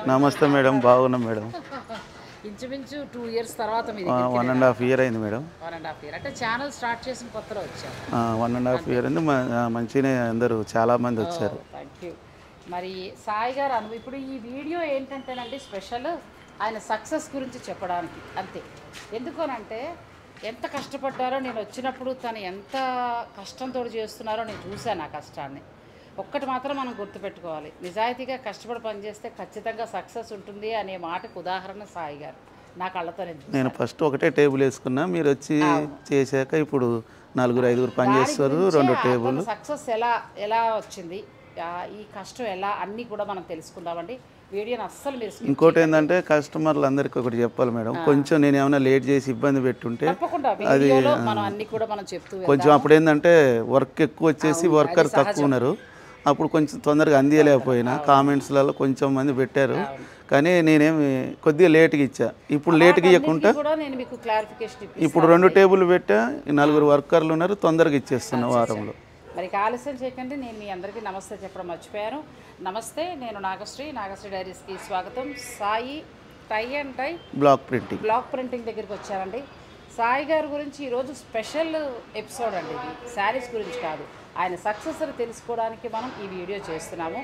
నమస్తే మేడం, బాగున్నా మేడం. ఇంచుమించు 2 ఇయర్స్ తర్వాత 1.5 ఇయర్ అయింది మేడం. 1.5 ఇయర్ అంటే ఛానల్ స్టార్ట్ చేసిన కొత్తలో వచ్చారు. 1.5 ఇయర్ అయింది. మంచిగానే అందరూ చాలా మంది వచ్చారు. Thank you. మరి సాయి గారు ఇప్పుడు ఈ వీడియో ఏంటంటేనండి స్పెషల్ ఆయన సక్సెస్ గురించి చెప్పడానికి అంతే. ఎందుకనంటే ఎంత కష్టపడ్డారో నేను వచ్చినప్పుడు తను ఎంత కష్టంతో చేస్తున్నారో నేను చూశాను. ఆ కష్టాన్ని ఒక్కటి మాత్రం మనం గుర్తుపెట్టుకోవాలి, నిజాయితీగా కష్టపడి పనిచేస్తే ఖచ్చితంగా సక్సెస్ ఉంటుంది అనే మాటకు ఉదాహరణ సాయి గారు. నా కళ్ళతో నేను ఫస్ట్ ఒకటే టేబుల్ వేసుకున్నా, మీరు వచ్చి చేశాక ఇప్పుడు 4-5 పని చేస్తారు. 2 టేబుల్ సక్సెస్ ఎలా వచ్చింది, ఈ కష్టం ఎలా అన్నీ కూడా మనం తెలుసుకుందామండి. వీడియోని అస్సలు మీరు ఇంకోటి ఏంటంటే కస్టమర్లు అందరికీ ఒకటి చెప్పాలి మేడం, కొంచెం నేను ఏమైనా లేట్ చేసి ఇబ్బంది పెట్టుంటే అది మనం అన్ని కూడా మనం చెప్తూ కొంచెం అప్పుడు ఏంటంటే వర్క్ ఎక్కువ వచ్చేసి వర్కర్ తక్కువ ఉన్నారు, అప్పుడు కొంచెం తొందరగా అందియలేకపోయినా కామెంట్స్లలో కొంచెం మంది పెట్టారు. కానీ నేనేమి కొద్దిగా లేట్గా ఇచ్చా. ఇప్పుడు లేట్గా ఇవ్వకుండా ఇప్పుడు 2 టేబుల్ పెట్టా, 4 వర్కర్లు ఉన్నారు, తొందరగా ఇచ్చేస్తున్నా వారంలో. మరి ఆలస్యం చేయకండి, నేను మీ అందరికీ నమస్తే చెప్పడం మర్చిపోయాను. నమస్తే, నేను నాగశ్రీ డైరీస్కి స్వాగతం. Sai tie and tie block printing దగ్గరికి వచ్చారండి. సాయి గారి గురించి ఈరోజు స్పెషల్ ఎపిసోడ్ అండి. ఇది శారీస్ గురించి కాదు, ఆయన సక్సెస్ తెలుసుకోవడానికి మనం ఈ వీడియో చేస్తున్నాము.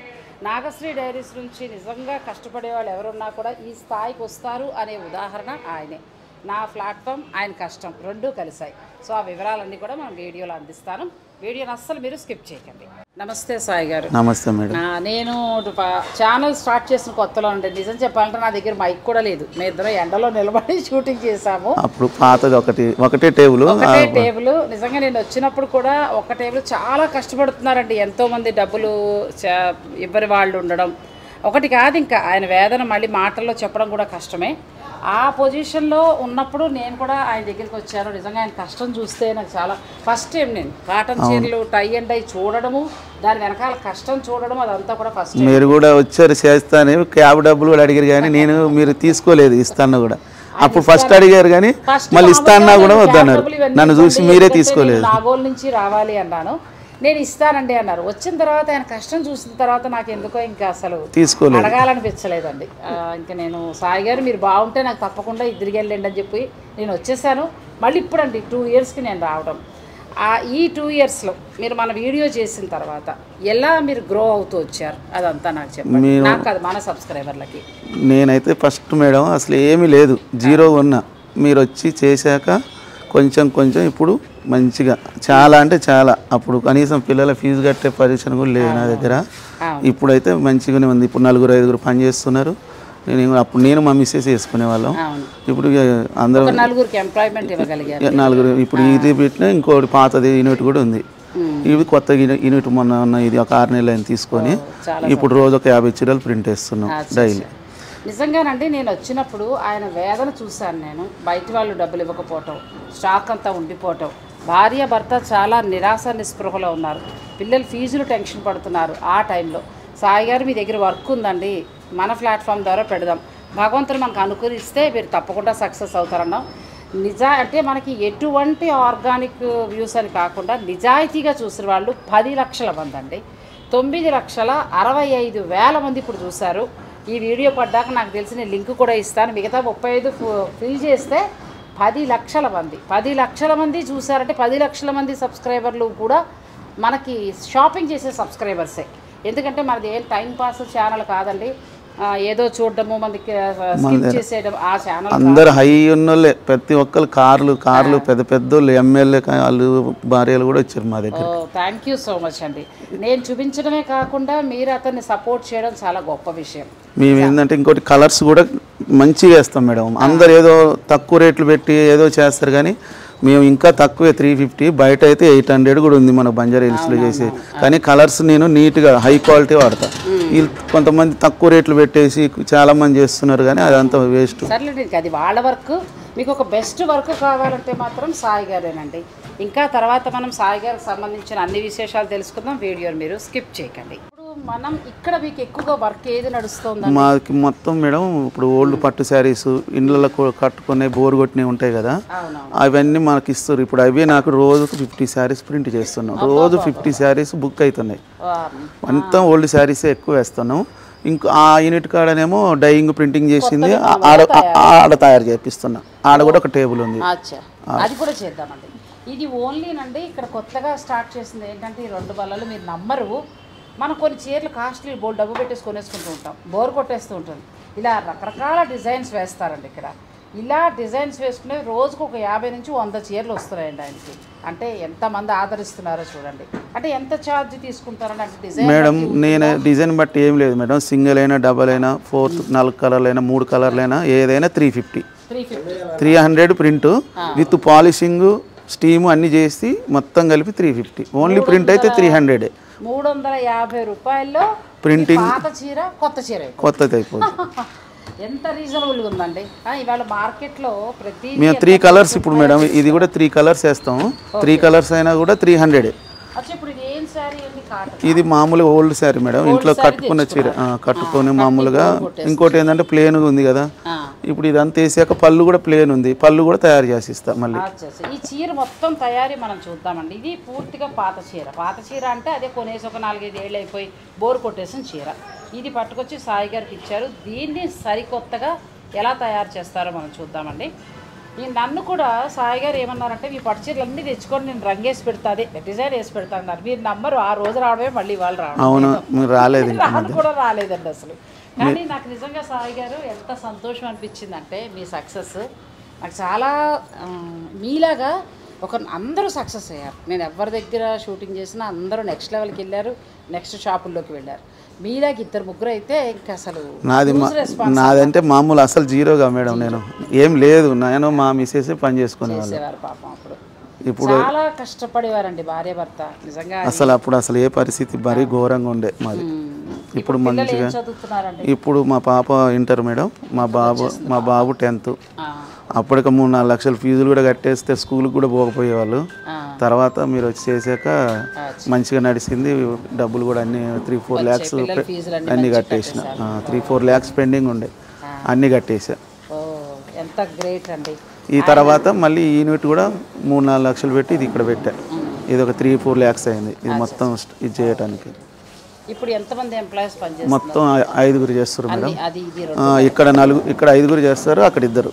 నాగశ్రీ డైరీస్ నుంచి నిజంగా కష్టపడే వాళ్ళు ఎవరున్నా కూడా ఈ స్థాయికి వస్తారు అనే ఉదాహరణ ఆయనే. నా ప్లాట్ఫామ్, ఆయన కష్టం 2 కలిసాయి. సో ఆ వివరాలన్నీ కూడా మనం వీడియోలో అందిస్తాను. వీడియోని అస్సలు మీరు స్కిప్ చేయకండి. నమస్తే సాయి గారు. నమస్తే మేడం. నేను ఛానల్ స్టార్ట్ చేసిన కొత్తలో ఉండే, నిజం చెప్పాలంటే నా దగ్గర మైక్ కూడా లేదు. మేము ఇద్దరం ఎండలో నిలబడి షూటింగ్ చేసాము. అప్పుడు పాతది ఒకటే టేబుల్. నిజంగా నేను వచ్చినప్పుడు కూడా ఒక టేబుల్ చాలా కష్టపడుతున్నారండి. ఎంతోమంది డబ్బులు ఇవ్వని వాళ్ళు ఉండడం ఒకటి కాదు, ఇంకా ఆయన వేదన మళ్ళీ మాటల్లో చెప్పడం కూడా కష్టమే. ఆ పొజిషన్లో ఉన్నప్పుడు నేను కూడా ఆయన దగ్గరికి వచ్చాను. నిజంగా ఆయన కష్టం చూస్తే నాకు చాలా ఫస్ట్ టైం నేను కాటన్ చీరలు టై అండ్ టై చూడడము, దాని వెనకాల కష్టం చూడడం, అదంతా కూడా ఫస్ట్. మీరు కూడా వచ్చారు చేస్తాను, క్యాబ్ డబ్బులు కూడా అడిగారు కానీ మీరు తీసుకోలేదు. ఇస్తాను కూడా అప్పుడు ఫస్ట్ అడిగారు కానీ మళ్ళీ ఇస్తాన్నా కూడా వద్దన్నారు. నన్ను చూసి మీరే తీసుకోలేదు. నాగోల్ నుంచి రావాలి అన్నాను, నేను ఇస్తానండి అన్నారు. వచ్చిన తర్వాత ఆయన కష్టం చూసిన తర్వాత నాకు ఎందుకో ఇంకా అసలు అడగాలనిపించలేదండి. ఇంకా నేను సాయి గారు మీరు బాగుంటే నాకు తప్పకుండా ఇద్దరికి వెళ్ళండి అని చెప్పి నేను వచ్చేసాను. మళ్ళీ ఇప్పుడండి 2 ఇయర్స్కి నేను రావడం. ఈ 2 ఇయర్స్లో మీరు మన వీడియో చేసిన తర్వాత ఎలా మీరు గ్రో అవుతూ వచ్చారు అదంతా నాకు చెప్పండి. నాకు కాదు, మన సబ్స్క్రైబర్లకి. నేనైతే ఫస్ట్ మేడం అసలు ఏమీ లేదు, 0 ఉన్నా. మీరు వచ్చి చేశాక కొంచెం ఇప్పుడు మంచిగా చాలా అంటే చాలా. అప్పుడు కనీసం పిల్లల ఫీజు కట్టే పరిస్థితి కూడా లేదు నా దగ్గర. ఇప్పుడైతే మంచిగానే ఉంది. ఇప్పుడు 4-5 పని చేస్తున్నారు. నేను మా మిస్సెస్ చేసుకునే వాళ్ళం. ఇప్పుడు అందరూ 4. ఇప్పుడు ఇది పెట్టినా ఇంకోటి పాతది యూనిట్ కూడా ఉంది. ఇది కొత్త యూనిట్ మొన్న ఉన్న ఇది ఒక 6 నెలలు తీసుకొని ఇప్పుడు రోజు ఒక 50 చీరలు ప్రింట్ వేస్తున్నాం డైలీ. నిజంగానండి నేను వచ్చినప్పుడు ఆయన వేదన చూశాను నేను. బయట వాళ్ళు డబ్బులు ఇవ్వకపోవటం, స్టాక్ అంతా ఉండిపోవటం, భార్య భర్త చాలా నిరాశ నిస్పృహలో ఉన్నారు, పిల్లలు ఫీజులు టెన్షన్ పడుతున్నారు. ఆ టైంలో సాయి గారు మీ దగ్గర వర్క్ ఉందండి, మన ప్లాట్ఫామ్ ద్వారా పెడదాం, భగవంతుడు మనకు అనుకరిస్తే మీరు తప్పకుండా సక్సెస్ అవుతారన్నాం. అంటే మనకి ఎటువంటి ఆర్గానిక్ వ్యూస్ అని కాకుండా నిజాయితీగా చూసిన వాళ్ళు 10 లక్షల మంది అండి. 9,65,000 మంది ఇప్పుడు చూశారు. ఈ వీడియో పడ్డాక నాకు తెలిసిన లింక్ కూడా ఇస్తాను. మిగతా 35 ఫిల్ చేస్తే 10 లక్షల మంది చూసారంటే 10 లక్షల మంది సబ్స్క్రైబర్లు కూడా మనకి షాపింగ్ చేసే సబ్స్క్రైబర్సే. ఎందుకంటే మనది ఏం టైం పాస్ ఛానల్ కాదండి, ఏదో చూడడము మనకి చేసేయడం ఆ ఛానల్. అందరు హై ఉన్నోళ్ళే, ప్రతి ఒక్కరు కార్లు పెద్దోళ్ళు, ఎమ్మెల్యే వాళ్ళు భార్యలు కూడా వచ్చారు మా దగ్గర. థ్యాంక్ యూ సో మచ్ అండి. నేను చూపించడమే కాకుండా మీరు అతన్ని సపోర్ట్ చేయడం చాలా గొప్ప విషయం. మేము ఏంటంటే ఇంకోటి కలర్స్ కూడా మంచిగా వేస్తాం మేడం. అందరు ఏదో తక్కువ రేట్లు పెట్టి ఏదో చేస్తారు కానీ మేము ఇంకా తక్కువే 350, బయట అయితే 800 కూడా ఉంది మన బంజారా హిల్స్లో చేసి. కానీ కలర్స్ నేను నీట్గా హై క్వాలిటీ వాడతా. వీళ్ళు కొంతమంది తక్కువ రేట్లు పెట్టేసి చాలా మంది చేస్తున్నారు కానీ అదంతా వేస్ట్. సర్లేదు, అది వాళ్ళ వర్క్. మీకు ఒక బెస్ట్ వర్క్ కావాలంటే మాత్రం సాయి గారేనండి. ఇంకా తర్వాత మనం సాయి గారికి సంబంధించిన అన్ని విశేషాలు తెలుసుకుందాం. వీడియోని మీరు స్కిప్ చేయకండి. ఇప్పుడు మనం ఇక్కడ మీకు ఎక్కువగా వర్క్ ఏది నడుస్తుంది? మాకు మొత్తం మేడం ఇప్పుడు ఓల్డ్ పట్టు శారీస్ ఇండ్లలో కట్టుకునే బోర్ కొట్టినవి ఉంటాయి కదా, అవన్నీ మనకి ఇస్తారు. ఇప్పుడు అవే నాకు రోజుకు 50 శారీస్ ప్రింట్ చేస్తున్నాం. రోజు 50 శారీస్ బుక్ అవుతున్నాయి. మొత్తం ఓల్డ్ శారీసే ఎక్కువ వేస్తున్నాం. ఇంకా ఆ యూనిట్ కాడనేమో డైయింగ్ ప్రింటింగ్ చేసింది ఆడ తయారు చేపిస్తున్నా. ఆడ కూడా ఒక టేబుల్ ఉంది, అది కూడా చేద్దామండి. ఇది ఓన్లీనండి ఇక్కడ కొత్తగా స్టార్ట్ చేసింది ఏంటంటే ఈ 2 బల్లలు. మీరు నమ్మరు, మనం కొన్ని చీరలు కాస్ట్లీ డబ్బు పెట్టేసి కొనేసుకుంటూ ఉంటాం, బోర్ కొట్టేస్తూ ఉంటుంది. ఇలా రకరకాల డిజైన్స్ వేస్తారండి ఇక్కడ. ఇలా డిజైన్స్ వేసుకునే రోజుకు ఒక 50 నుంచి 100 చీరలు వస్తున్నాయండి ఆయనకి. అంటే ఎంతమంది ఆదరిస్తున్నారో చూడండి. అంటే ఎంత ఛార్జ్ తీసుకుంటారండి? అంటే డిజైన్ మేడం నేను డిజైన్ బట్టి ఏం లేదు మేడం. సింగిల్ అయినా, డబల్ అయినా, 4 కలర్లు అయినా, 3 కలర్లు అయినా, ఏదైనా 350. 300 ప్రింట్ విత్ పాలిషింగ్ స్టీమ్ అన్ని చేసి మొత్తం కలిపి 350. ఓన్లీ ప్రింట్ అయితే 300. 350 రూపాయల్లో ప్రింటింగ్ పాత చీర కొత్త చీర కొత్తది అయిపోతుంది. ఎంత రీజనబుల్గా ఉందండి. ఇవాళ మార్కెట్లో ప్రతి మేము 3 కలర్స్ ఇప్పుడు మేడం ఇది కూడా 3 కలర్స్ వేస్తాము. 3 కలర్స్ అయినా కూడా 300. ఇప్పుడు ఇది ఏం శారీ అండి? కాటన్. ఇది మామూలుగా ఓల్డ్ శారీ మేడం, ఇంట్లో కట్టుకున్న చీర కట్టుకొని మామూలుగా. ఇంకోటి ఏంటంటే ప్లేన్ ఉంది కదా, ఇప్పుడు ఇదంతా వేసాక పళ్ళు కూడా ప్లేన్ ఉంది, పళ్ళు కూడా తయారు చేసి ఇస్తాం మళ్ళీ. ఈ చీర మొత్తం తయారీ మనం చూద్దామండి. ఇది పూర్తిగా పాత చీర. పాత చీర అంటే అదే కొనేసి ఒక 4-5 ఏళ్ళు అయిపోయి బోర్ కొట్టేసిన చీర. ఇది పట్టుకొచ్చి సాయి గారికి ఇచ్చారు. దీన్ని సరికొత్తగా ఎలా తయారు చేస్తారో మనం చూద్దామండి. నన్ను కూడా సాయి గారు ఏమన్నారంటే మీ పట్టు చీరలు అన్నీ తెచ్చుకొని నేను రంగేసి పెడతా, అదే డిజైన్ వేసి పెడతా అన్నారు. మీరు నమ్మరు, ఆ రోజు రావడమే మళ్ళీ వాళ్ళు రావడం కూడా రాలేదండి అసలు. కానీ నాకు నిజంగా సాయి గారు ఎంత సంతోషం అనిపించిందంటే మీ సక్సెస్ నాకు చాలా మీలాగా అందరూ సక్సెస్ అయ్యారు. నేను ఎవరి దగ్గర షూటింగ్ చేసినా అందరూ నెక్స్ట్ లెవెల్కి వెళ్ళారు, నెక్స్ట్ షాపుల్లోకి వెళ్ళారు. మీలాగా 2-3 అయితే ఇంకా అసలు నాదంటే మామూలు అసలు జీరోగా మేడం. నేను ఏం లేదు, నేను మా మిస్సెస్ పని చేసుకునేవారు పాపం. అప్పుడు ఇప్పుడు చాలా కష్టపడేవారండి భార్య భర్త నిజంగా. అప్పుడు ఏ పరిస్థితి మరీ ఘోరంగా ఉండే మాది. ఇప్పుడు మంచిగా ఇప్పుడు మా పాప ఇంటర్ మేడం, మా బాబు 10th. అప్పటికి 3-4 లక్షల ఫీజులు కూడా కట్టేస్తే స్కూల్కి కూడా పోకపోయేవాళ్ళు. తర్వాత మీరు వచ్చి చేసాక మంచిగా నడిచింది. డబ్బులు కూడా అన్ని 3-4 lakhs అన్నీ కట్టేసిన. 3-4 lakhs పెండింగ్ ఉండే, అన్నీ కట్టేసా. ఎంత గ్రేట్ అండి. ఈ తర్వాత మళ్ళీ ఈ యూనిట్ కూడా 3-4 లక్షలు పెట్టి ఇది ఇక్కడ పెట్టా. ఇది ఒక 3-4 lakhs అయింది ఇది మొత్తం ఇది చేయడానికి. ఇప్పుడు ఎంతమంది ఎంప్లాయీస్ పనిచేస్తారు? మొత్తం 5 చేస్తారు మేడం. ఇక్కడ 5 చేస్తారు, అక్కడ 2.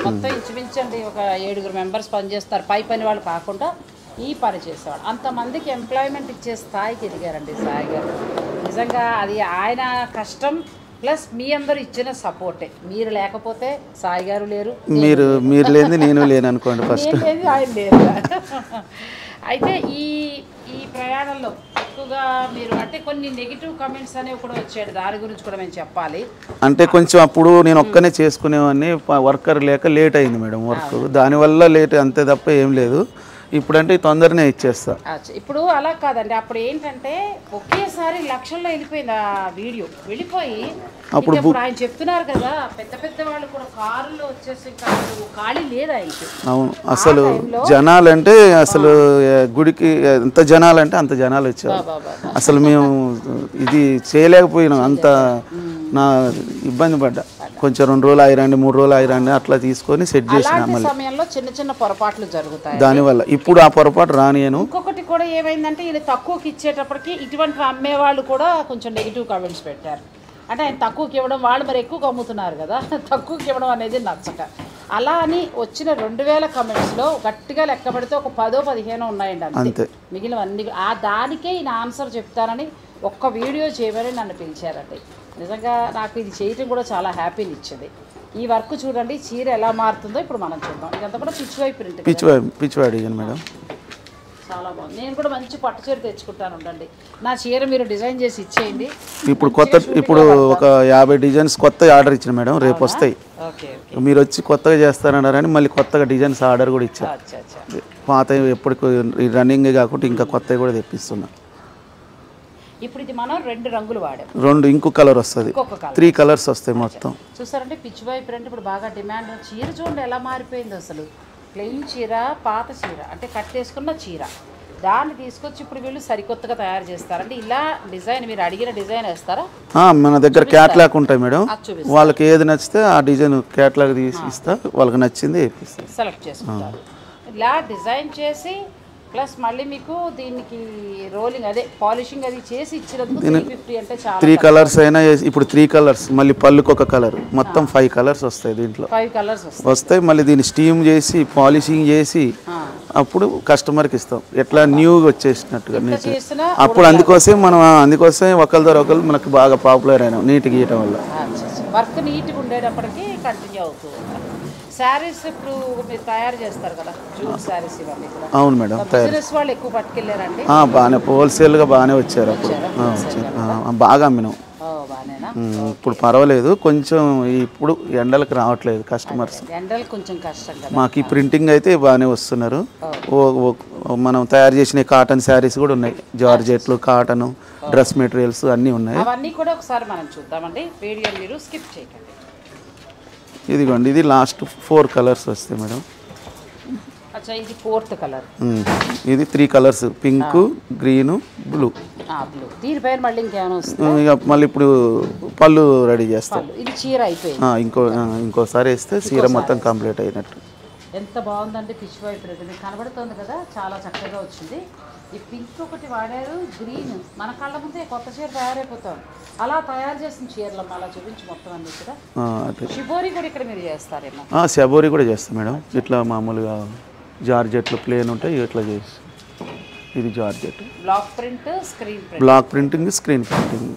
మొత్తం ఇంచుమించండి ఒక 7 మెంబర్స్ పనిచేస్తారు. పై పని వాళ్ళు కాకుండా ఈ పని చేసేవాడు. అంతమందికి ఎంప్లాయ్మెంట్ ఇచ్చే స్థాయికి ఎదిగారండి సాయి గారు. నిజంగా అది ఆయన కష్టం ప్లస్ మీ అందరూ ఇచ్చిన సపోర్టే. మీరు లేకపోతే సాయి గారు లేరు, మీరు లేని నేను లేను అనుకోండి. ఫస్ట్ ఆయన లేరు. అయితే ఈ ప్రయాణంలో ఎక్కువగా మీరు అంటే కొన్ని నెగిటివ్ కమెంట్స్ అనేవి కూడా వచ్చాడు, దాని గురించి కూడా మేము చెప్పాలి. అంటే కొంచెం అప్పుడు నేను ఒక్కనే చేసుకునేవాడిని, వర్కర్ లేక లేట్ అయింది మేడం వర్క్, దానివల్ల లేట్ అంతే తప్ప ఏం లేదు. ఇప్పుడంటే తొందరనే ఇచ్చేస్తా. ఇప్పుడు అలా కాదండి, అప్పుడు ఏంటంటే ఒకేసారి లక్షల్లో వెళ్ళిపోయింది ఆ వీడియో. వెళ్ళిపోయి అప్పుడు ఆయన చెప్తున్నారు కదా పెద్ద వాళ్ళు కూడా కారులో వచ్చేసి ఖాళీ లేదు ఆయనకి. అవును, అసలు జనాలంటే అసలు గుడికి ఎంత జనాలంటే అంత జనాలు వచ్చారు. అసలు మేము ఇది చేయలేకపోయినాం, అంత నా ఇబ్బంది పడ్డా. కొంచెం 2 రోజులు ఆగిరండి, 3 రోజులు ఆగిరండి అట్లా తీసుకొని సెట్ చేసిన. సమయంలో చిన్న పొరపాట్లు జరుగుతాయి, దానివల్ల ఇప్పుడు ఆ పొరపాటు రానియను. ఇంకొకటి కూడా ఏమైందంటే ఈయన తక్కువకి ఇచ్చేటప్పటికి ఇటువంటి అమ్మేవాళ్ళు కూడా కొంచెం నెగిటివ్ కామెంట్స్ పెట్టారు. అంటే ఆయన తక్కువకి ఇవ్వడం, వాళ్ళు మరి ఎక్కువగా అమ్ముతున్నారు కదా, తక్కువకి ఇవ్వడం అనేది నచ్చక. అలా అని వచ్చిన 2000 కమెంట్స్లో గట్టిగా లెక్క పెడితే ఒక 10-15 ఉన్నాయండి అంతే. మిగిలినవన్నీ దానికే ఈయన ఆన్సర్ చెప్తానని ఒక్క వీడియో చేయమని నన్ను పిలిచారండి. నిజంగా నాకు ఇది చేయటం కూడా చాలా హ్యాపీని ఇచ్చింది. ఈ వర్క్ చూడండి, చీర ఎలా మారుతుందో ఇప్పుడు మనం చూద్దాం. ఇదంతా కూడా పిచ్చివై ప్రింట్, పిచ్చివై డిజైన్ మేడం. చాలా బాగుంది. నేను కూడా మంచి పట్టు చీర తెచ్చుకుంటాను, ఉండండి నా చీర మీరు డిజైన్ చేసి ఇచ్చేయండి. ఇప్పుడు ఒక 50 డిజైన్స్ కొత్త ఆర్డర్ ఇచ్చిన మేడం, రేపు వస్తాయి. మీరు వచ్చి కొత్తగా చేస్తారన్నారని మళ్ళీ కొత్తగా డిజైన్స్ ఆర్డర్ కూడా ఇచ్చారు. పాత ఎప్పటికీ రన్నింగ్ కాకుండా ఇంకా కొత్తవి కూడా తెప్పిస్తున్నా. ఇప్పుడు ఇది మనం 2 రంగులు వాడాం, రెండు ఇంకో కలర్ వస్తుంది, ఇంకొక కలర్ 3 కలర్స్ వస్తాయి మొత్తం. చూసారంటే పిచ్ వై ప్రింట్ ఇప్పుడు బాగా డిమాండ్. చీర చూడండి ఎలా మారిపోయింది అసలు. ప్లెయిన్ చీర, పాత చీర అంటే కట్టేసుకున్న చీర, దాన్ని తీసుకొచ్చి ఇప్పుడు వీళ్ళు సరికొత్తగా తయారు చేస్తారంటే ఇలా డిజైన్ మీరు అడిగిన డిజైన్ వేస్తారా? మన దగ్గర క్యాట్లాగ్ ఉంటాయి మేడం, వాళ్ళకి ఏది నచ్చితే ఆ డిజైన్ క్యాట్లాగ్ తీసి ఇస్తా, వాళ్ళకి నచ్చింది సెలెక్ట్ చేసుకుంటారు. ఇలా డిజైన్ చేసి ప్లస్ మళ్ళీ మీకు దీనికి రోలింగ్ అదే పాలిషింగ్ అది చేసి ఇచ్చినందుకు 350 అంటే చాలా. 3 కలర్స్ అయినా ఇప్పుడు 3 కలర్స్, మళ్ళీ పళ్ళుకి ఒక కలర్, మొత్తం 5 కలర్స్ వస్తాయి దీంట్లో. 5 కలర్స్ వస్తాయి. మళ్ళీ దీన్ని స్టీమ్ చేసి పాలిషింగ్ చేసి అప్పుడు కస్టమర్కి ఇస్తాం, ఎట్లా న్యూగా వచ్చేసినట్టుగా నీట్. అప్పుడు అందుకోసం ఒకరి ద్వారా ఒకరు మనకు బాగా పాపులర్ అయినాం నీట్గా గీయటం వల్ల. వర్క్ నీట్గా ఉండేటప్పటికి కంటిన్యూ అవుతూ ఉంటాం. శారీస్ ఇప్పుడు మీరు తయారు చేస్తారు కదా, జూట్ శారీస్ ఇవన్నీ కూడా. అవును మేడం, బిజినెస్ వాళ్ళు ఎక్కువ పట్టుకెళ్ళారండి. బాగానే హోల్సేల్గా బాగానే వచ్చారు అప్పుడు, బాగా అమ్మినాం. ఇప్పుడు పర్వాలేదు, కొంచెం ఇప్పుడు ఎండలకు రావట్లేదు కస్టమర్స్. ఎండలు కొంచెం కష్టం కదా. మాకు ఈ ప్రింటింగ్ అయితే బాగానే వస్తున్నారు. మనం తయారు చేసిన కాటన్ శారీస్ కూడా ఉన్నాయి, జార్జెట్లు, కాటన్, డ్రెస్ మెటీరియల్స్ అన్నీ ఉన్నాయి. అవన్నీ కూడా ఒకసారి మనం చూద్దామండి, వీడియో మీరు స్కిప్ చేయకండి. ఇదిగోండి, ఇది లాస్ట్ 4 కలర్స్ వస్తాయి మేడం. అచ్చా, ఇది 4th కలర్. ఇది 3 కలర్స్, పింక్, గ్రీన్, బ్లూ. దీనిపైన మళ్ళీ ఇంకేమైనా వస్తుంది? ఇక మళ్ళీ ఇప్పుడు పళ్ళు రెడీ చేస్తాం. ఇది చీర అయిపోయింది. ఇంకోసారి వేస్తే చీర మొత్తం కంప్లీట్ అయినట్టు. ఎంత బాగుందండి పిచ్ వై ప్రింట్, మీకు కనబడుతుంది కదా, చాలా చక్కగా వచ్చింది. ఈ పింక్ ఒకటి వాడారు, గ్రీన్, మన కళ్ళ ముందే కొత్త చీర తయారైపోతాం. అలా తయారు చేసిన చీరలు అలా చూపించి మొత్తం అన్ని కూడా. షిబోరి కూడా ఇక్కడ మీరు చేస్తారేమో? షబోరి కూడా చేస్తాం మేడం. ఇట్లా మామూలుగా జార్జెట్లు ప్లేన్ ఉంటాయి, ఇట్లా చేసి. ఇది georgette, block print, screen print. Block printing, screen printing.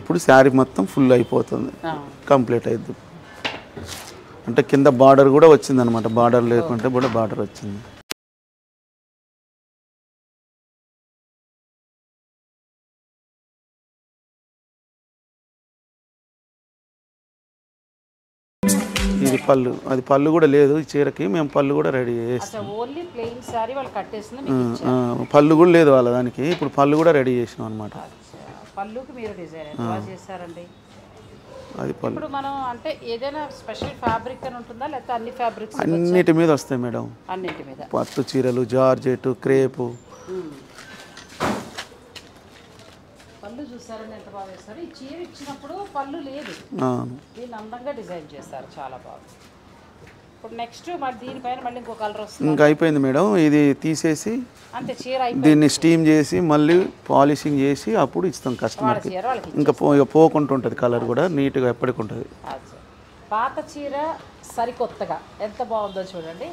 ఇప్పుడు శారీ మొత్తం ఫుల్ అయిపోతుంది, కంప్లీట్ అయింది. అంటే కింద బార్డర్ కూడా వచ్చింది అనమాట, బార్డర్ లేకుంటే కూడా బార్డర్ వచ్చింది. ఇది పళ్ళు, అది పళ్ళు కూడా లేదు ఈ చీరకి, మేము పళ్ళు కూడా రెడీ చేస్తాం. ఓన్లీ ప్లెయిన్ సారీ వాళ్ళు కట్టేసింది, పళ్ళు కూడా లేదు వాళ్ళ దానికి, ఇప్పుడు పళ్ళు కూడా రెడీ చేసినాం అనమాట. పళ్ళుకి మీరు డిజైన్ ఎలా చేశారండి? అది పళ్ళు. ఇప్పుడు మనం అంటే ఏదైనా స్పెషల్ ఫ్యాబ్రిక్ అని ఉంటుందా, లేకపోతే అన్ని ఫ్యాబ్రిక్స్? అన్నిటి మీద వస్తాయి మేడం, అన్నిటి మీద. పట్టు చీరలు, జార్జెట్, క్రేపు. పళ్ళు చూసారని ఎంత బాగా వేస్తారు. ఈ చీర ఇచ్చినప్పుడు పళ్ళు లేదు, దీన్ని అందంగా డిజైన్ చేస్తారు, చాలా బాగుంది. ఇప్పుడు నెక్స్ట్ మరి దీనిపైన మళ్ళీ ఇంకో కలర్ వస్తుంది. ఇంకా అయిపోయింది మేడం, ఇది తీసేసి అంతే చీర దీన్ని స్టీమ్ చేసి మళ్ళీ పాలిషింగ్ చేసి అప్పుడు ఇస్తాం కస్టమర్కి. ఇంకా పోకుండా ఉంటుంది, కలర్ కూడా నీట్గా ఎప్పటికి ఉంటుంది. పాత చీర సరికొత్తగా ఎంత బాగుందో చూడండి.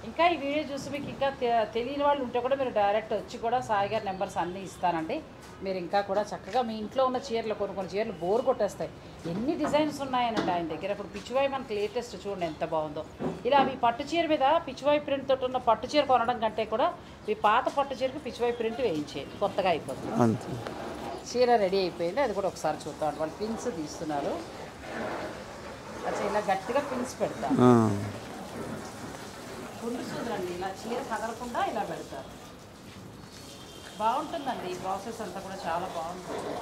ఇంకా ఈ వీడియో చూసి మీకు ఇంకా తెలియని వాళ్ళు ఉంటే కూడా మీరు డైరెక్ట్ వచ్చి కూడా సాయి గారి నెంబర్స్ అన్నీ ఇస్తానండి. మీరు ఇంకా కూడా చక్కగా మీ ఇంట్లో ఉన్న చీరలు కొన్ని చీరలు బోర్ కొట్టేస్తాయి, ఎన్ని డిజైన్స్ ఉన్నాయనండి ఆయన దగ్గర. ఇప్పుడు పిచ్చివై మనకి లేటెస్ట్ చూడండి ఎంత బాగుందో. ఇలా మీ పట్టు చీర మీద పిచ్చివై ప్రింట్ తోటి ఉన్న పట్టు చీర కొనడం కంటే కూడా మీ పాత పట్టు చీరకు పిచ్చివై ప్రింట్ వేయించేది, కొత్తగా అయిపోతుంది. చీర రెడీ అయిపోయింది, అది కూడా ఒకసారి చూద్దాం. వాళ్ళు పిన్స్ తీస్తున్నారు. అచ్చా, ఇలా గట్టిగా పిన్స్ పెడతారు, గుండు సూదులండి, ఇలా చీర కదలకుండా ఇలా పెడతారు. బాగుంటుందండి ఈ ప్రాసెస్ అంతా కూడా, చాలా బాగుంటుంది.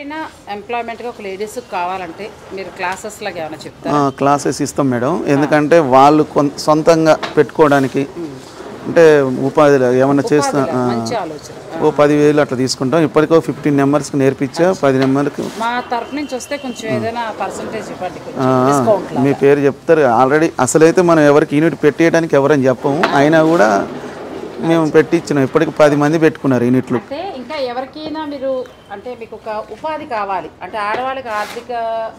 ఎవరైనా ఎంప్లాయ్మెంట్గా ఒక లేడీస్ కావాలంటే మీరు క్లాసెస్ లాగా ఏమైనా చెప్తారా? క్లాసెస్ ఇస్తాం మేడం. ఎందుకంటే వాళ్ళు సొంతంగా పెట్టుకోవడానికి అంటే ఉపాధిలో ఏమైనా చేస్తా మంచి ఆలోచన. ఓ 10,000 అట్లా తీసుకుంటాం. ఇప్పటికో 15 నెంబర్స్కి నేర్పించా. 10 నెంబర్కి మా తరఫు నుంచి వస్తే కొంచెం ఏదైనా పర్సంటేజ్ ఇవ్వండి, డిస్కౌంట్. మీ పేరు చెప్తారు. ఆల్రెడీ అసలైతే మనం ఎవరికి యూనిట్ పెట్టేయడానికి ఎవరని చెప్పము. అయినా కూడా మేము పెట్టించినాం. ఇప్పటికి 10 మంది పెట్టుకున్నారు యూనిట్లు. అంటే ఇంకా ఎవరికైనా మీరు అంటే మీకు ఒక ఉపాధి కావాలి అంటే ఆడవాళ్ళకి ఆర్థిక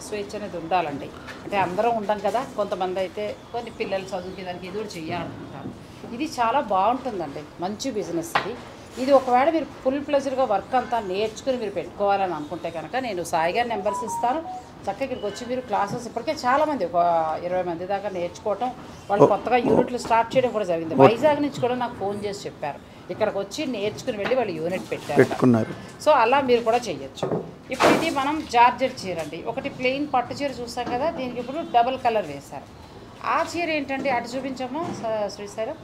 స్వేచ్ఛ అనేది ఉండాలండి. అంటే అందరం ఉండం కదా, కొంతమంది అయితే కొన్ని పిల్లలు చదువుకి దానికి ఇది కూడా చేయాలనుకుంటారు. ఇది చాలా బాగుంటుందండి, మంచి బిజినెస్ ఇది. ఇది ఒకవేళ మీరు ఫుల్ ప్లెజర్గా వర్క్ అంతా నేర్చుకుని మీరు పెట్టుకోవాలని అనుకుంటే కనుక నేను సాయి గారి నెంబర్స్ ఇస్తాను. చక్కగా ఇక్కడికి వచ్చి మీరు క్లాసెస్ ఇప్పటికే చాలామంది ఒక 20 మంది దాకా నేర్చుకోవటం, వాళ్ళు కొత్తగా యూనిట్లు స్టార్ట్ చేయడం కూడా జరిగింది. వైజాగ్ నుంచి కూడా నాకు ఫోన్ చేసి చెప్పారు ఇక్కడికి వచ్చి నేర్చుకుని వెళ్ళి వాళ్ళు యూనిట్ పెట్టుకున్నారు. సో అలా మీరు కూడా చేయొచ్చు. ఇప్పుడు ఇది మనం జార్జెట్ చీర అండి. ఒకటి ప్లెయిన్ పట్టు చీర చూసాం కదా, దీనికి ఇప్పుడు డబుల్ కలర్ వేశారు. ఆ చీర ఏంటండి అటు చూపించమ్మా శ్రీశైలం.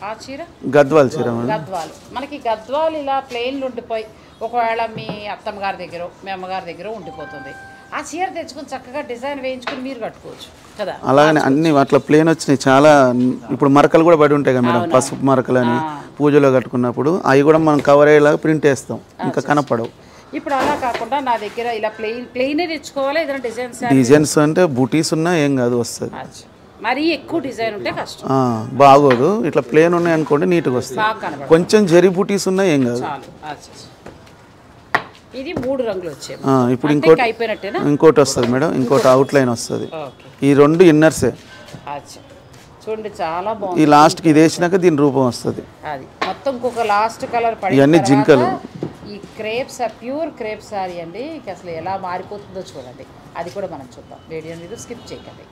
ఆ చీర గద్వాల్ చీర. గద్వాలు మనకి గద్వాలు ఇలా ప్లెయిన్లు ఉండిపోయి ఒకవేళ మీ అత్తమ్మ గారి దగ్గర మీ అమ్మగారి దగ్గర ఉండిపోతుంది. ఆ చీర తెచ్చుకుని చక్కగా డిజైన్ వేయించుకుని మీరు కట్టుకోవచ్చు కదా. అలాగనే అన్ని అట్లా ప్లేన్ వచ్చినాయి చాలా. ఇప్పుడు మరకలు కూడా పడి ఉంటాయి కదా మేడం, పసుపు మరకలు అని పూజలో కట్టుకున్నప్పుడు అవి కూడా మనం కవర్ అయ్యేలాగా ప్రింట్ వేస్తాం, ఇంకా కనపడవు. ఇప్పుడు అలా కాకుండా నా దగ్గర ఇలా ప్లెయిన్ తెచ్చుకోవాలి. ఏదైనా డిజైన్స్ అంటే బూటీస్ ఉన్నా ఏం కాదు, వస్తుంది. మరీ ఎక్కువ డిజైన్ ఉంటే కష్టం, బాగోదు. ఇట్లా ప్లేన్ ఉన్నాయి అనుకోండి నీట్గా వస్తుంది. కొంచెం జరీ బూటీస్ ఉన్నా ఏం కాదు. ఇది 3 రంగులు వచ్చాయి. ఇప్పుడు ఇంకోటి వస్తుంది మేడం, ఇంకోటి అవుట్ లైన్ వస్తుంది. ఈ 2 ఇన్నర్సే చూడండి, చాలా బాగుంది. ఈ లాస్ట్కి ఇది వేసినాక దీని రూపం వస్తుంది. అది మొత్తం ఇంకొక లాస్ట్ కలర్ పడి ఇవన్నీ జింకలు. ఈ క్రేప్స్ ప్యూర్ క్రేప్ సారీ అండి. అసలు ఎలా మారిపోతుందో చూడండి, అది కూడా మనం చూద్దాం. వీడియో మీరు స్కిప్ చేయకండి.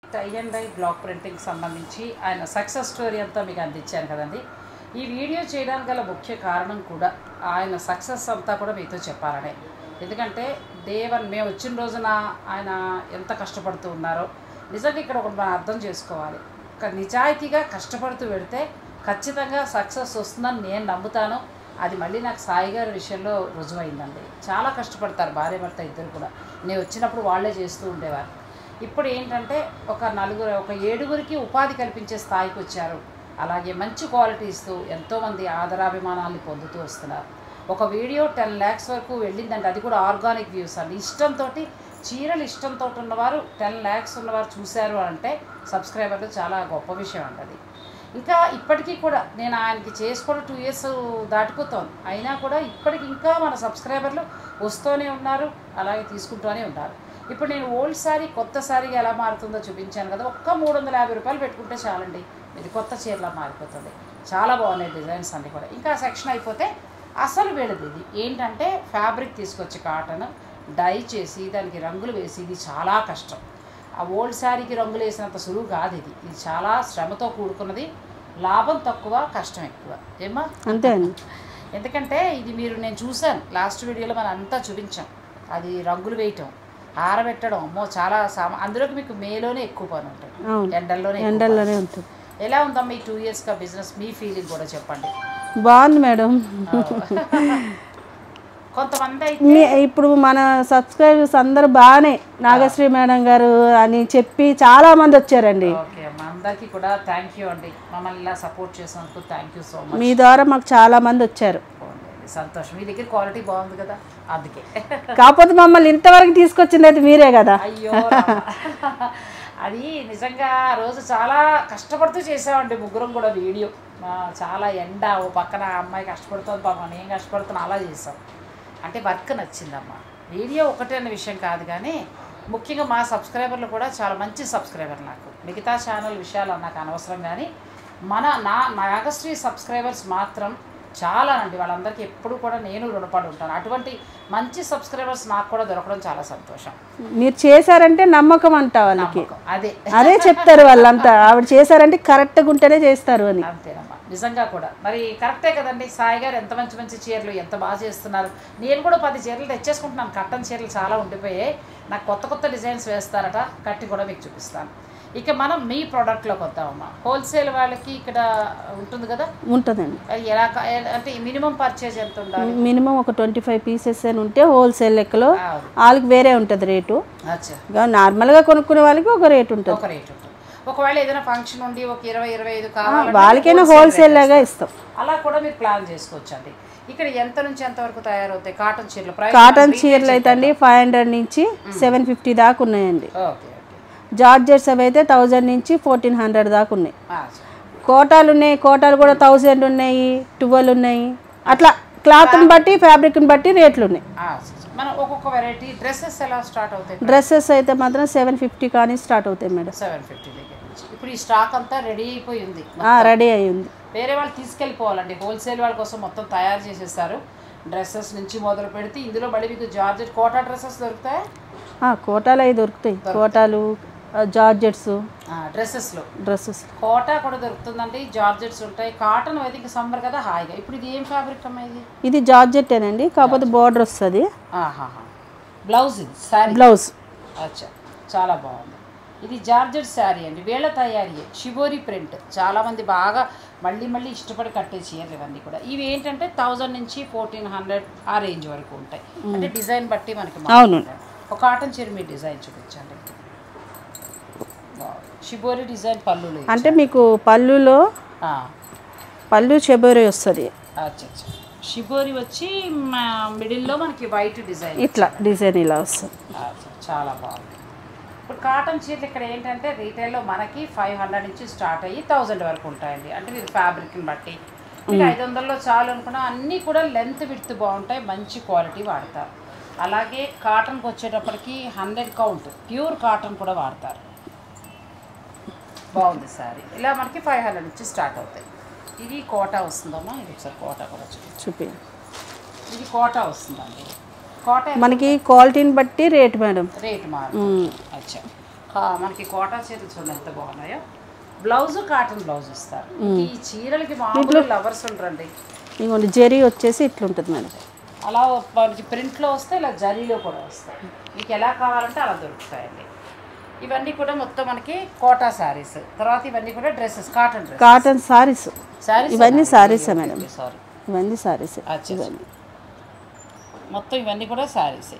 Tie and dye block printing సంబంధించి ఆయన సక్సెస్ స్టోరీ అంతా మీకు అందించాను కదండి. ఈ వీడియో చేయడానికి గల ముఖ్య కారణం కూడా ఆయన సక్సెస్ అంతా కూడా మీతో చెప్పాలనే. ఎందుకంటే డే 1 మేము వచ్చిన రోజున ఆయన ఎంత కష్టపడుతూ ఉన్నారో నిజంగా ఇక్కడ ఒకటి మనం అర్థం చేసుకోవాలి. నిజాయితీగా కష్టపడుతూ వెళితే ఖచ్చితంగా సక్సెస్ వస్తుందని నేను నమ్ముతాను. అది మళ్ళీ నాకు సాయి గారి విషయంలో రుజువైందండి. చాలా కష్టపడతారు భార్య భర్త ఇద్దరు కూడా. నేను వచ్చినప్పుడు వాళ్ళే చేస్తూ ఉండేవారు. ఇప్పుడు ఏంటంటే ఒక 7గురికి ఉపాధి కల్పించే స్థాయికి వచ్చారు. అలాగే మంచి క్వాలిటీ ఇస్తూ ఎంతోమంది ఆదరాభిమానాన్ని పొందుతూ వస్తున్నారు. ఒక వీడియో 10 lakhs వరకు వెళ్ళిందంటే అది కూడా ఆర్గానిక్ వ్యూస్ అండి. ఇష్టంతో చీరలు ఇష్టంతో ఉన్నవారు 10 lakhs ఉన్నవారు చూశారు అంటే సబ్స్క్రైబర్లు చాలా గొప్ప విషయం అండి అది. ఇంకా ఇప్పటికీ కూడా నేను ఆయనకి చేసుకోవడం 2 years దాటిపోతోంది. అయినా కూడా ఇప్పటికి ఇంకా మన సబ్స్క్రైబర్లు వస్తూనే ఉన్నారు, అలాగే తీసుకుంటూనే ఉన్నారు. ఇప్పుడు నేను ఓల్డ్ శారీ కొత్త శారీగా ఎలా మారుతుందో చూపించాను కదా. ఒక్క 350 రూపాయలు పెట్టుకుంటే చాలండి, ఇది కొత్త చీరలా మారిపోతుంది. చాలా బాగున్నాయి డిజైన్స్ అన్నీ కూడా. ఇంకా సెక్షన్ అయిపోతే అసలు వీళ్ళది ఇది ఏంటంటే ఫ్యాబ్రిక్ తీసుకొచ్చి కాటన్ డై చేసి దానికి రంగులు వేసి ఇది చాలా కష్టం. ఆ ఓల్డ్ శారీకి రంగులు వేసినంత సులువు కాదు ఇది. ఇది చాలా శ్రమతో కూడుకున్నది, లాభం తక్కువ, కష్టం ఎక్కువ. ఏమా అంతే అండి. ఎందుకంటే ఇది నేను చూశాను లాస్ట్ వీడియోలో మనం అంతా చూపించాం. అది రంగులు వేయటం, ఆరబెట్టడం, అమ్మో చాలా అందులోకి మీకు మేలోనే ఎక్కువ పని ఉంటుంది, ఎండల్లోనే ఉంటుంది. ఎలా ఉందమ్మా ఈ 2 yearsగా బిజినెస్? మీ ఫీలింగ్ కూడా చెప్పండి. బాగుంది మేడం. కొంతమంది అయితే ఇప్పుడు మన సబ్స్క్రైబర్స్ అందరూ బాగానే నాగశ్రీ మేడం గారు అని చెప్పి చాలా మంది వచ్చారండి. ఓకే అమ్మా, అందరికీ కూడా థ్యాంక్ యూ అండి. మమ్మల్ని ఇలా సపోర్ట్ చేసినందుకు థ్యాంక్ యూ సో మచ్. మీ ద్వారా మాకు చాలా మంది వచ్చారు. సంతోషం. మీ దగ్గర క్వాలిటీ బాగుంది కదా, అందుకే. కాకపోతే మమ్మల్ని ఇంతవరకు తీసుకొచ్చింది అయితే మీరే కదా. అయ్యో అది నిజంగా రోజు చాలా కష్టపడుతూ చేసామండి ముగ్గురం కూడా వీడియో. చాలా ఎండ, ఓ పక్కన అమ్మాయి కష్టపడుతుంది, పాపం నేను కష్టపడుతున్నా, అలా చేసాం. అంటే వర్క్ నచ్చిందమ్మా. వీడియో ఒకటే అనే విషయం కాదు, కానీ ముఖ్యంగా మా సబ్స్క్రైబర్లు కూడా చాలా మంచి సబ్స్క్రైబర్. నాకు మిగతా ఛానల్ విషయాలు నాకు అనవసరం, కానీ నాగశ్రీ సబ్స్క్రైబర్స్ మాత్రం చాలా అండి. వాళ్ళందరికీ ఎప్పుడు కూడా నేను రుణపడి ఉంటాను. అటువంటి మంచి సబ్స్క్రైబర్స్ నాకు కూడా దొరకడం చాలా సంతోషం. మీరు చేశారంటే నమ్మకం అంట వాళ్ళకి, అదే చెప్తారు వాళ్ళంతా. ఆవిడ చేశారంటే కరెక్ట్గా ఉంటేనే చేస్తారు అని. అంతేనమ్మా, నిజంగా కూడా మరి కరెక్టే కదండి. సాయి గారు ఎంత మంచి మంచి చీరలు ఎంత బాగా చేస్తున్నారు. నేను కూడా 10 చీరలు తెచ్చేసుకుంటున్నాను. కట్టన్ చీరలు చాలా ఉండిపోయాయి. నాకు కొత్త కొత్త డిజైన్స్ వేస్తారట, కట్టి కూడా మీకు చూపిస్తాను. ఇక మనం మీ ప్రోడక్ట్లోకి వద్దామమ్మా. హోల్సేల్ వాళ్ళకి ఇక్కడ ఉంటుంది కదా? ఉంటుందండి. ఎలా అంటే మినిమం పర్చేజ్ ఎంత ఉండాలి? మినిమం ఒక 25 పీసెస్ అని ఉంటే హోల్సేల్ లెక్కలో వాళ్ళకి వేరే ఉంటుంది రేటు. నార్మల్గా కొనుక్కునే వాళ్ళకి ఒక రేటు ఉంటుంది. ఒక రేటు ఉంటుంది. ఒకవేళ ఏదైనా ఫంక్షన్ ఉండి ఒక 20-25 కావాలి, వాళ్ళకైనా హోల్సేల్ లాగా ఇస్తాం. అలా కూడా మీరు ప్లాన్ చేసుకోవచ్చు అండి. ఇక్కడ ఎంత నుంచి ఎంత వరకు తయారవుతాయి కాటన్ చీరలు? కాటన్ చీరలు అయితే అండి 500 నుంచి 750 దాకా ఉన్నాయండి. ఓకే. జార్జెట్స్ అవి అయితే 1000 నుంచి 1400 దాకా ఉన్నాయి. కోటాలు ఉన్నాయి, కోటాలు కూడా 1000 ఉన్నాయి, 12 ఉన్నాయి. అట్లా క్లాత్ని బట్టి ఫ్యాబ్రిక్ని బట్టి రేట్లు ఉన్నాయి. మనం ఒక్కొక్క వెరైటీ డ్రెస్సెస్ ఎలా స్టార్ట్ అవుతాయి? డ్రెస్సెస్ అయితే మాత్రం 750 కానీ స్టార్ట్ అవుతాయి మేడం. 750 దగ్గర నుంచి. ఇప్పుడు ఈ స్టాక్ అంతా రెడీ అయిపోయి ఉంది, రెడీ అయి ఉంది. వేరే వాళ్ళు తీసుకెళ్ళిపోవాలండి. హోల్సేల్ వాళ్ళ కోసం మొత్తం తయారు చేసేస్తారు. డ్రెస్సెస్ నుంచి మొదలు పెడితే ఇందులో మళ్ళీ మీకు జార్జెట్ కోటా డ్రెస్సెస్ దొరుకుతాయి. కోటాలు అవి దొరుకుతాయి. కోటాలు, జార్జెట్స్, డ్రెస్సెస్ కోటా కూడా దొరుకుతుందండి. జార్జెట్స్ ఉంటాయి. కాటన్ అయితే ఇంకా సమ్మర్ కదా హాయిగా. ఇప్పుడు ఇది ఏం ఫ్యాబ్రిక్ అమ్మా? ఇది జార్జెట్టేనండి, కాకపోతే బార్డర్ వస్తుంది. బ్లౌజ్, ఇది శారీ బ్లౌజ్. అచ్చా, చాలా బాగుంది. ఇది జార్జెట్ శారీ అండి, వేళ తయారీ, షిబోరి ప్రింట్. చాలామంది బాగా మళ్ళీ మళ్ళీ ఇష్టపడి కట్టే చీరలు ఇవన్నీ కూడా. ఇవి ఏంటంటే 1000 నుంచి 1400 ఆ రేంజ్ వరకు ఉంటాయి. అంటే డిజైన్ బట్టి మనకి. అవును. ఒక కాటన్ చీర మీ డిజైన్ చూపించండి. షిబోరి డిజైన్ పళ్ళు అంటే మీకు పళ్ళులో పళ్ళు షిబోరి వస్తుంది. షిబోరి వచ్చి మిడిల్లో మనకి వైట్ డిజైన్, ఇట్లా డిజైన్ ఇలా వస్తుంది. చాలా బాగుంది. ఇప్పుడు కాటన్ చీరలు ఇక్కడ ఏంటంటే రీటైల్లో మనకి 500 నుంచి స్టార్ట్ అయ్యి 1000 వరకు ఉంటాయండి. అంటే మీరు ఫ్యాబ్రిక్ని బట్టి మీకు 500లో చాలు అనుకున్నా. అన్నీ కూడా లెంత్ విడ్త్ బాగుంటాయి, మంచి క్వాలిటీ వాడతారు. అలాగే కాటన్కి వచ్చేటప్పటికి 100 కౌంట్ ప్యూర్ కాటన్ కూడా వాడతారు. బాగుంది సారీ. ఇలా మనకి 500 నుంచి స్టార్ట్ అవుతాయి. ఇది కోటా వస్తుందమ్మా. ఇది ఒకసారి కోటా కూడా చూపి. ఇది కోటా వస్తుందండి. కోటా మనకి క్వాలిటీని బట్టి రేట్ మేడం, రేట్ మారుతుంది. అచ్చా, మనకి కోటా చీరలు చూడండి ఎంత బాగున్నాయో. బ్లౌజ్ కాటన్ బ్లౌజ్ ఇస్తారు. ఈ చీరలకి మామూలు లవర్స్ ఉంటారండి. ఇంకొంచెం జరీ వచ్చేసి ఇట్లుంటుంది మేడం. అలా మనకి ప్రింట్లో వస్తే ఇలా జరీలో కూడా వస్తాయి. మీకు ఎలా కావాలంటే అలా దొరుకుతాయండి. ఇవన్నీ కూడా మొత్తం మనకి కోటా శారీస్. తర్వాత ఇవన్నీ కూడా డ్రెస్సెస్, కాటన్ శారీస్. ఇవన్నీ శారీసే మేడం. ఇవన్నీ శారీస్. మొత్తం ఇవన్నీ కూడా శారీసే.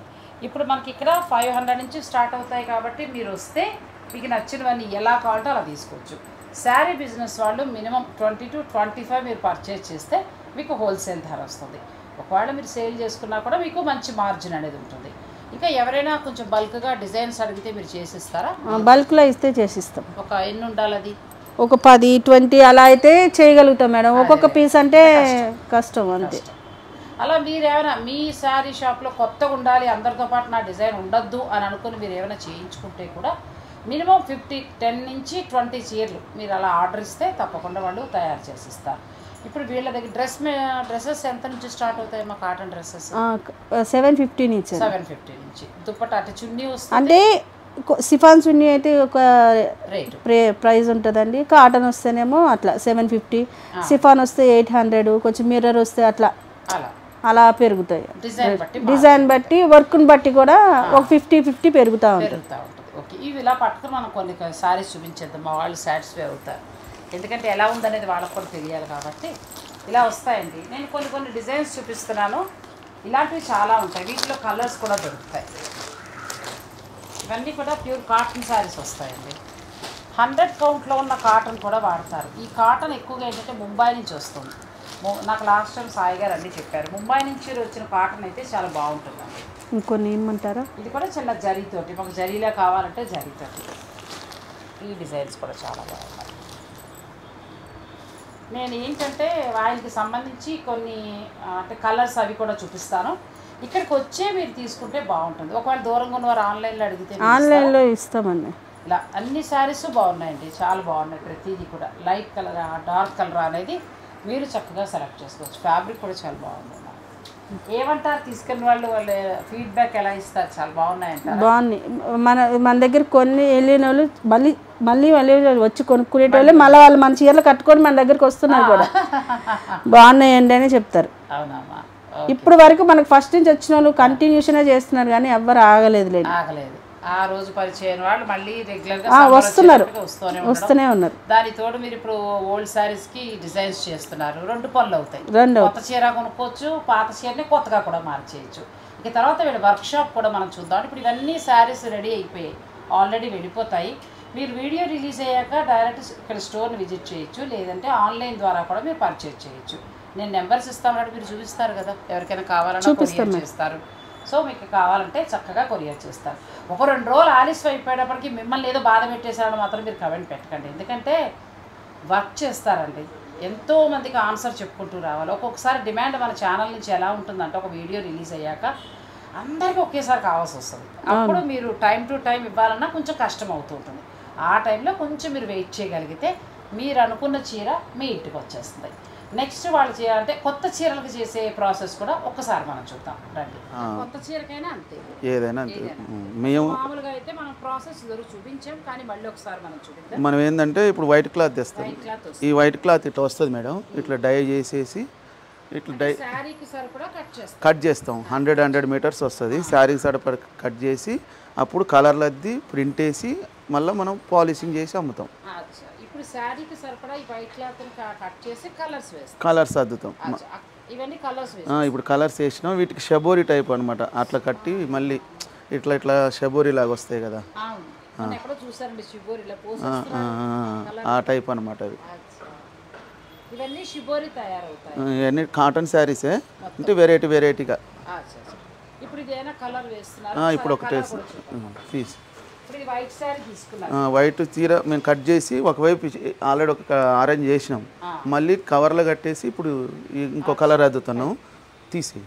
ఇప్పుడు మనకి ఇక్కడ 500 నుంచి స్టార్ట్ అవుతాయి కాబట్టి మీరు వస్తే మీకు నచ్చినవన్నీ ఎలా కావాలంటే అలా తీసుకోవచ్చు. శారీ బిజినెస్ వాళ్ళు మినిమం 20 to 25 మీరు పర్చేజ్ చేస్తే మీకు హోల్సేల్ ధర వస్తుంది. ఒకవేళ మీరు సేల్ చేసుకున్నా కూడా మీకు మంచి మార్జిన్ అనేది ఉంటుంది. ఇంకా ఎవరైనా కొంచెం బల్క్గా డిజైన్స్ అడిగితే మీరు చేసిస్తారా? బల్క్లో ఇస్తే చేసిస్తాం. ఒక ఎన్ని ఉండాలి? అది ఒక 10-20 అలా అయితే చేయగలుగుతాం మేడం. ఒక్కొక్క పీస్ అంటే కష్టం అంతే. అలా మీరు ఏమైనా మీ శారీ షాప్లో కొత్తగా ఉండాలి, అందరితో పాటు నా డిజైన్ ఉండొద్దు అని అనుకుని మీరు ఏమైనా చేయించుకుంటే కూడా మినిమం 10 నుంచి 20 చీరలు మీరు అలా ఆర్డర్ ఇస్తే తప్పకుండా వాళ్ళు తయారు చేసిస్తారు. ఇప్పుడు వీళ్ళ దగ్గర డ్రెస్సెస్ ఎంత నుంచి స్టార్ట్ అవుతాయి? మా కాటన్ డ్రెస్సెస్ 750 నుంచి. 750 నుంచి. దుప్పట్టా అంటే చున్నీ వస్తుంది. అంటే సిఫాన్ చున్నీ అయితే ఒక రేట్ ప్రైస్ ఉంటుందండి. కాటన్ వస్తేనేమో అట్లా 750, సిఫాన్ వస్తే 800, కొంచెం మిర్రర్ వస్తే అట్లా అలా పెరుగుతాయి. డిజైన్ బట్టి వర్క్ని బట్టి కూడా ఒక 50-50 పెరుగుతూ ఉంటుంది. ఓకే, ఇవి ఇలా పట్టుకుని మనం కొన్ని శారీస్ చూపించేద్దాం. మా వాళ్ళు సాటిస్ఫై అవుతారు. ఎందుకంటే ఎలా ఉందనేది వాళ్ళకు కూడా తెలియాలి కాబట్టి ఇలా వస్తాయండి. నేను కొన్ని డిజైన్స్ చూపిస్తున్నాను. ఇలాంటివి చాలా ఉంటాయి. వీటిలో కలర్స్ కూడా దొరుకుతాయి. ఇవన్నీ కూడా ప్యూర్ కాటన్ శారీస్ వస్తాయండి. 100 కౌంట్లో ఉన్న కాటన్ కూడా వాడతారు. ఈ కాటన్ ఎక్కువగా ఏంటంటే ముంబై నుంచి వస్తుంది. నాకు లాస్ట్ టైం సాయి గారు అన్నీ చెప్పారు. ముంబై నుంచి వచ్చిన కాటన్ అయితే చాలా బాగుంటుందండి. ఇంకొన్ని ఏమంటారా? ఇది కూడా చిన్న జరీతోటి, మాకు జరీలా కావాలంటే జరీతోటి. ఈ డిజైన్స్ కూడా చాలా బాగున్నాయి. నేను ఏంటంటే ఆయనకి సంబంధించి కొన్ని అంటే కలర్స్ అవి కూడా చూపిస్తాను. ఇక్కడికి వచ్చే మీరు తీసుకుంటే బాగుంటుంది. ఒకవేళ దూరంగా ఉన్నవారు ఆన్లైన్లో అడిగితే ఆన్లైన్లో ఇస్తామండి. ఇలా అన్ని శారీస్ బాగున్నాయండి, చాలా బాగున్నాయి. ప్రతిదీ కూడా లైట్ కలర్, డార్క్ కలర్ అనేది మీరు చక్కగా సెలెక్ట్ చేసుకోవచ్చు. ఫ్యాబ్రిక్ కూడా చాలా బాగుంది. ఏమంటారు తీసుకున్న వాళ్ళు, వాళ్ళ ఫీడ్బ్యాక్ ఎలా ఇస్తారు? చాలా బాగున్నాయంట. బాగున్నాయి. మన దగ్గర కొన్ని వెళ్ళిన వాళ్ళు మళ్ళీ మళ్ళీ మళ్ళీ వచ్చి కొనుక్కునేటోళ్ళు మళ్ళీ వాళ్ళు మన చీరలు కట్టుకొని మన దగ్గరికి వస్తున్నారు కూడా. బాగున్నాయండి అని చెప్తారు. అవునమ్మా. ఇప్పుడు వరకు మనకు ఫస్ట్ నుంచి వచ్చిన వాళ్ళు కంటిన్యూషనే చేస్తున్నారు కానీ ఎవ్వరు ఆగలేదు. ఆ రోజు పరిచయం వాళ్ళు మళ్ళీ రెగ్యులర్గా వస్తున్నారు, వస్తూనే ఉన్నారు. దాని తోడు మీరు ఇప్పుడు ఓల్డ్ శారీస్ కి డిజైన్స్ చేస్తున్నారు. 2 పనులు అవుతాయి. కొత్త చీర కొనుక్కోవచ్చు, పాత చీరని కొత్తగా కూడా మార్చేయచ్చు. ఇక తర్వాత వీళ్ళ వర్క్ షాప్ కూడా మనం చూద్దాం. ఇప్పుడు ఇవన్నీ శారీస్ రెడీ అయిపోయాయి, ఆల్రెడీ వెళ్ళిపోతాయి. మీరు వీడియో రిలీజ్ అయ్యాక డైరెక్ట్ ఇక్కడ స్టోర్ని విజిట్ చేయొచ్చు, లేదంటే ఆన్లైన్ ద్వారా కూడా మీరు పర్చేజ్ చేయొచ్చు. నేను నెంబర్స్ ఇస్తాను, మీరు చూపిస్తారు కదా, ఎవరికైనా కావాలన్నా కొరియర్ చేస్తారు. సో మీకు కావాలంటే చక్కగా కొరియర్ చేస్తారు. 1-2 రోజులు ఆలస్యం అయిపోయేటప్పటికి మిమ్మల్ని ఏదో బాధ పెట్టేశారని మాత్రం మీరు కమెంట్ పెట్టకండి. ఎందుకంటే వర్క్ చేస్తారండి, ఎంతోమందికి ఆన్సర్ చెప్పుకుంటూ రావాలి. ఒక్కొక్కసారి డిమాండ్ మన ఛానల్ నుంచి ఎలా ఉంటుందంటే ఒక వీడియో రిలీజ్ అయ్యాక అందరికీ ఒకేసారి కావాల్సి వస్తుంది. అప్పుడు మీరు టైం టు టైం ఇవ్వాలన్నా కొంచెం కష్టం అవుతూ ఉంటుంది. ఆ టైంలో కొంచెం మీరు వెయిట్ చేయగలిగితే మీరు అనుకున్న చీర మీ ఇంటికి వచ్చేస్తుంది. నెక్స్ట్ వాళ్ళు చేయాలంటే కొత్త చీరలకు చేసే ప్రాసెస్ కూడా ఒక్కసారి మనం చూద్దాం రండి. కొత్త చీరకైనా అంతే, ఏదైనా అంతే. మేము మామూలుగా అయితే మనం ప్రాసెస్ చూపించాం, కానీ మళ్ళీ ఒకసారి మనం చూపిద్దాం. మనం ఏంటంటే ఇప్పుడు వైట్ క్లాత్ తెస్తాం. ఈ వైట్ క్లాత్ ఇట్లా వస్తుంది మేడం, ఇట్లా డై చేసేసి ఇట్లా డై శారీకి సరిపడా కట్ చేస్తాం. 100 మీటర్స్ వస్తుంది. శారీకి సరిపడా కట్ చేసి అప్పుడు కలర్లు అద్ది ప్రింట్ వేసి మళ్ళీ మనం పాలిషింగ్ చేసి అమ్ముతాం. ఇప్పుడు శారీకి సరిపడా ఈ వైట్ క్లాత్ కట్ చేసి కలర్స్ అద్దుతాం. ఇవన్నీ కలర్స్ ఇప్పుడు కలర్స్ వేసినాం. వీటికి షబోరి టైప్ అనమాట. అట్లా కట్టి మళ్ళీ ఇట్లా ఇట్లా షబోరి లాగా వస్తాయి కదా, ఆ టైప్ అనమాట. అవి ఇవన్నీ షిబోరి తయారవుతాయి. ఇవన్నీ కాటన్ శారీసే, అంటే వెరైటీగా. ఇప్పుడు ఇదేనా కలర్ వేస్తున్నారు? ఇప్పుడు ఒకటే పీస్ వైట్ శారీ తీసుకున్నాం. వైట్ చీర మేము కట్ చేసి ఒకవైపు ఆల్రెడీ ఒక అరేంజ్ చేసినాం, మళ్ళీ కవర్లో కట్టేసి ఇప్పుడు ఇంకో కలర్ అద్దుతున్నాం తీసి.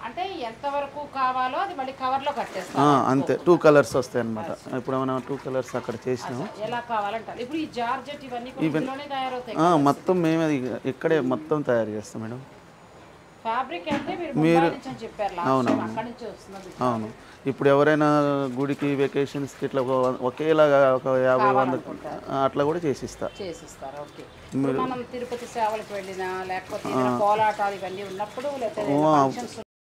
అంటే ఎంత వరకు కావాలో అది మళ్ళీ కవర్లో కట్టేస్తాం. అంతే 2 కలర్స్ వస్తాయి అనమాట. ఇప్పుడు మనం 2 కలర్స్ అక్కడ చేసినాం. ఎలా కావాలంటే ఇప్పుడు ఈ జార్జెట్ ఇవన్నీ తయారవుతాయి మొత్తం మేము ఇక్కడే మొత్తం తయారు చేస్తాం మేడం. ఫ్యాబ్రిక్ అంటే మీరు చెప్పారు. అవును. ఇప్పుడు ఎవరైనా గుడికి వెకేషన్స్కి ఇట్లా ఒకేలాగా ఒక 50-100 అట్లా కూడా చేసిస్తారు. ఓకే. మనం తిరుపతి సేవలకు వెళ్ళినా లేకపోతే కోలాటాలు ఇవన్నీ ఉన్నప్పుడు